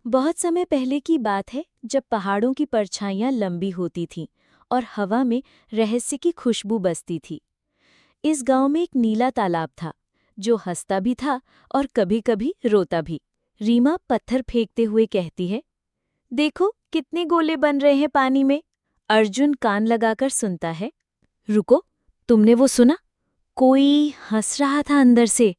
बहुत समय पहले की बात है जब पहाड़ों की परछाइयां लंबी होती थीं और हवा में रहस्य की खुशबू बसती थी। इस गांव में एक नीला तालाब था जो हंसता भी था और कभी-कभी रोता भी। रीमा पत्थर फेंकते हुए कहती है, देखो कितने गोले बन रहे हैं पानी में। अर्जुन कान लगाकर सुनता है। रुको, तुमने वो सुना? कोई हंस रहा था अंदर से।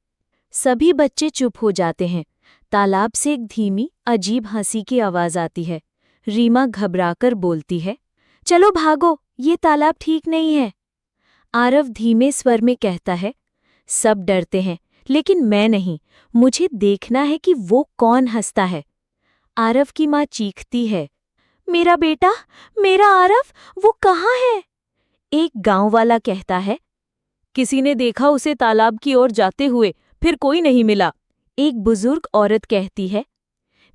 सभी बच्चे चुप हो जाते हैं। तालाब से एक धीमी अजीब हंसी की आवाज आती है। रीमा घबराकर बोलती है, चलो भागो, ये तालाब ठीक नहीं है। आरव धीमे स्वर में कहता है, सब डरते हैं लेकिन मैं नहीं, मुझे देखना है कि वो कौन हंसता है। आरव की माँ चीखती है, मेरा बेटा, मेरा आरव, वो कहाँ है? एक गांव वाला कहता है, किसी ने देखा उसे तालाब की ओर जाते हुए, फिर कोई नहीं मिला। एक बुजुर्ग औरत कहती है,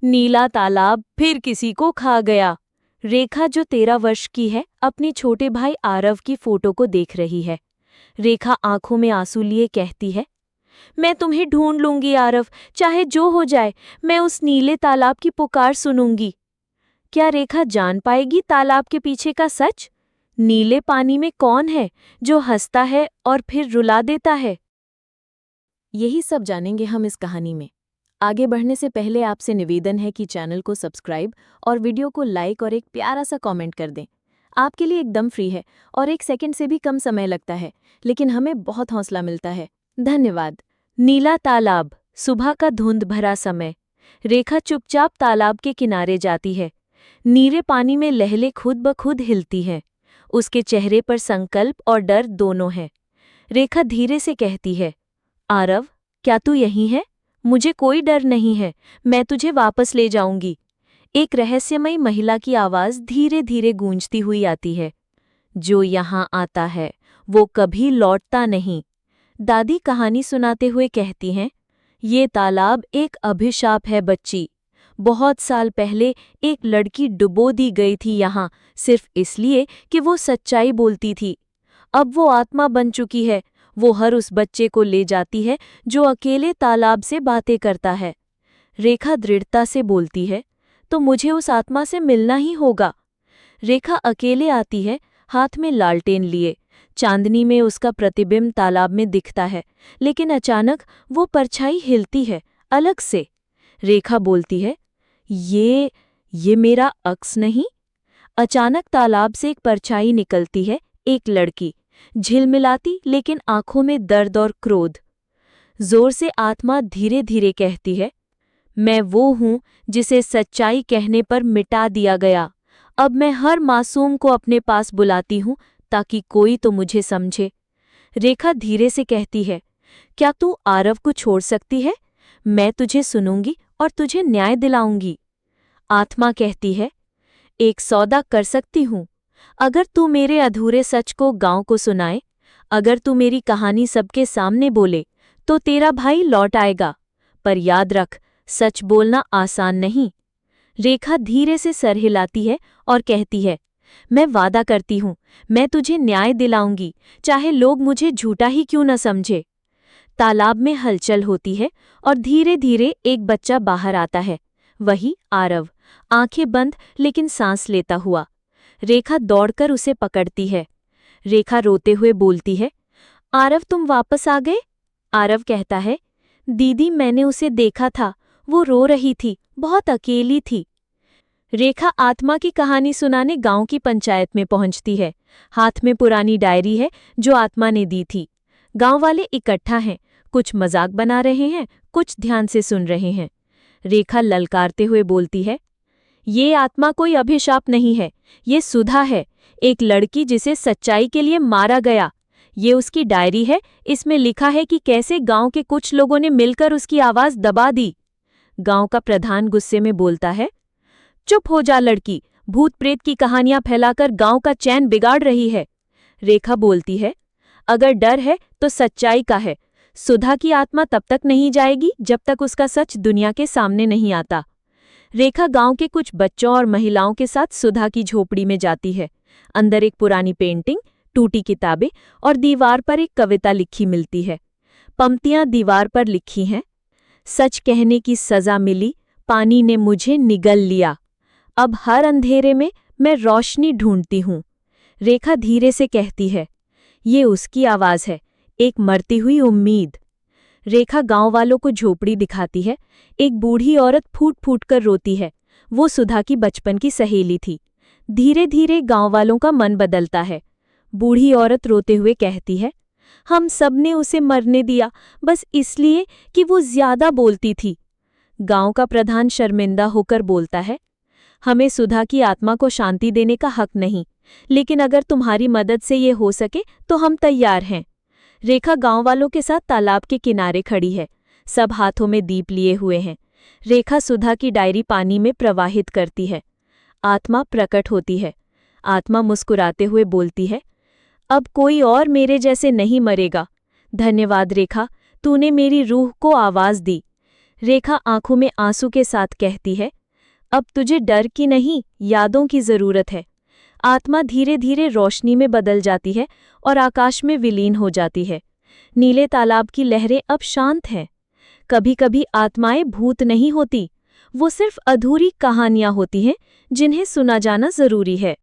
नीला तालाब फिर किसी को खा गया। रेखा जो 13 वर्ष की है अपने छोटे भाई आरव की फोटो को देख रही है। रेखा आंखों में आंसू लिए कहती है, मैं तुम्हें ढूंढ लूंगी आरव, चाहे जो हो जाए, मैं उस नीले तालाब की पुकार सुनूंगी। क्या रेखा जान पाएगी तालाब के पीछे का सच? नीले पानी में कौन है जो हंसता है और फिर रुला देता है? यही सब जानेंगे हम इस कहानी में। आगे बढ़ने से पहले आपसे निवेदन है कि चैनल को सब्सक्राइब और वीडियो को लाइक और एक प्यारा सा कमेंट कर दें। आपके लिए एकदम फ्री है और 1 सेकंड से भी कम समय लगता है, लेकिन हमें बहुत हौसला मिलता है। धन्यवाद। नीला तालाब, सुबह का धुंध भरा समय। रेखा चुपचाप तालाब के किनारे जाती है। नीले पानी में लहरें खुद ब खुद हिलती हैं। उसके चेहरे पर संकल्प और डर दोनों हैं। रेखा धीरे से कहती है, आरव, क्या तू यहीं है? मुझे कोई डर नहीं है, मैं तुझे वापस ले जाऊंगी। एक रहस्यमयी महिला की आवाज धीरे धीरे गूंजती हुई आती है, जो यहाँ आता है वो कभी लौटता नहीं। दादी कहानी सुनाते हुए कहती हैं, ये तालाब एक अभिशाप है बच्ची। बहुत साल पहले एक लड़की डुबो दी गई थी यहाँ, सिर्फ इसलिए कि वो सच्चाई बोलती थी। अब वो आत्मा बन चुकी है। वो हर उस बच्चे को ले जाती है जो अकेले तालाब से बातें करता है। रेखा दृढ़ता से बोलती है, तो मुझे उस आत्मा से मिलना ही होगा। रेखा अकेले आती है, हाथ में लालटेन लिए। चांदनी में उसका प्रतिबिंब तालाब में दिखता है, लेकिन अचानक वो परछाई हिलती है, अलग से। रेखा बोलती है, ये मेरा अक्स नहीं? अचानक तालाब से एक परछाई निकलती है, एक लड़की, झिलमिलाती लेकिन आंखों में दर्द और क्रोध। जोर से आत्मा धीरे धीरे कहती है, मैं वो हूं जिसे सच्चाई कहने पर मिटा दिया गया। अब मैं हर मासूम को अपने पास बुलाती हूं ताकि कोई तो मुझे समझे। रेखा धीरे से कहती है, क्या तू आरव को छोड़ सकती है? मैं तुझे सुनूंगी और तुझे न्याय दिलाऊंगी। आत्मा कहती है, एक सौदा कर सकती हूं। अगर तू मेरे अधूरे सच को गांव को सुनाए, अगर तू मेरी कहानी सबके सामने बोले, तो तेरा भाई लौट आएगा। पर याद रख, सच बोलना आसान नहीं। रेखा धीरे से सर हिलाती है और कहती है, मैं वादा करती हूं, मैं तुझे न्याय दिलाऊंगी, चाहे लोग मुझे झूठा ही क्यों न समझे। तालाब में हलचल होती है और धीरे धीरे एक बच्चा बाहर आता है। वही आरव, आंखें बंद लेकिन सांस लेता हुआ। रेखा दौड़कर उसे पकड़ती है। रेखा रोते हुए बोलती है, आरव तुम वापस आ गए? आरव कहता है, दीदी मैंने उसे देखा था, वो रो रही थी, बहुत अकेली थी। रेखा आत्मा की कहानी सुनाने गांव की पंचायत में पहुंचती है। हाथ में पुरानी डायरी है जो आत्मा ने दी थी। गांव वाले इकट्ठा हैं, कुछ मजाक बना रहे हैं, कुछ ध्यान से सुन रहे हैं। रेखा ललकारते हुए बोलती है, ये आत्मा कोई अभिशाप नहीं है, ये सुधा है, एक लड़की जिसे सच्चाई के लिए मारा गया। ये उसकी डायरी है, इसमें लिखा है कि कैसे गांव के कुछ लोगों ने मिलकर उसकी आवाज दबा दी। गांव का प्रधान गुस्से में बोलता है, चुप हो जा लड़की, भूत प्रेत की कहानियां फैलाकर गांव का चैन बिगाड़ रही है। रेखा बोलती है, अगर डर है तो सच्चाई का है। सुधा की आत्मा तब तक नहीं जाएगी जब तक उसका सच दुनिया के सामने नहीं आता। रेखा गांव के कुछ बच्चों और महिलाओं के साथ सुधा की झोपड़ी में जाती है। अंदर एक पुरानी पेंटिंग, टूटी किताबें और दीवार पर एक कविता लिखी मिलती है। पंक्तियां दीवार पर लिखी हैं, सच कहने की सजा मिली, पानी ने मुझे निगल लिया। अब हर अंधेरे में मैं रोशनी ढूंढती हूँ। रेखा धीरे से कहती है। ये उसकी आवाज़ है, एक मरती हुई उम्मीद। रेखा गांव वालों को झोपड़ी दिखाती है। एक बूढ़ी औरत फूट फूट कर रोती है। वो सुधा की बचपन की सहेली थी। धीरे धीरे गांव वालों का मन बदलता है। बूढ़ी औरत रोते हुए कहती है, हम सब ने उसे मरने दिया बस इसलिए कि वो ज्यादा बोलती थी। गांव का प्रधान शर्मिंदा होकर बोलता है, हमें सुधा की आत्मा को शांति देने का हक नहीं, लेकिन अगर तुम्हारी मदद से ये हो सके तो हम तैयार हैं। रेखा गांव वालों के साथ तालाब के किनारे खड़ी है। सब हाथों में दीप लिए हुए हैं। रेखा सुधा की डायरी पानी में प्रवाहित करती है। आत्मा प्रकट होती है। आत्मा मुस्कुराते हुए बोलती है, अब कोई और मेरे जैसे नहीं मरेगा। धन्यवाद रेखा, तूने मेरी रूह को आवाज दी। रेखा आंखों में आंसू के साथ कहती है, अब तुझे डर की नहीं, यादों की जरूरत है। आत्मा धीरे धीरे रोशनी में बदल जाती है और आकाश में विलीन हो जाती है। नीले तालाब की लहरें अब शांत हैं। कभी कभी आत्माएं भूत नहीं होती, वो सिर्फ अधूरी कहानियां होती हैं जिन्हें सुना जाना जरूरी है।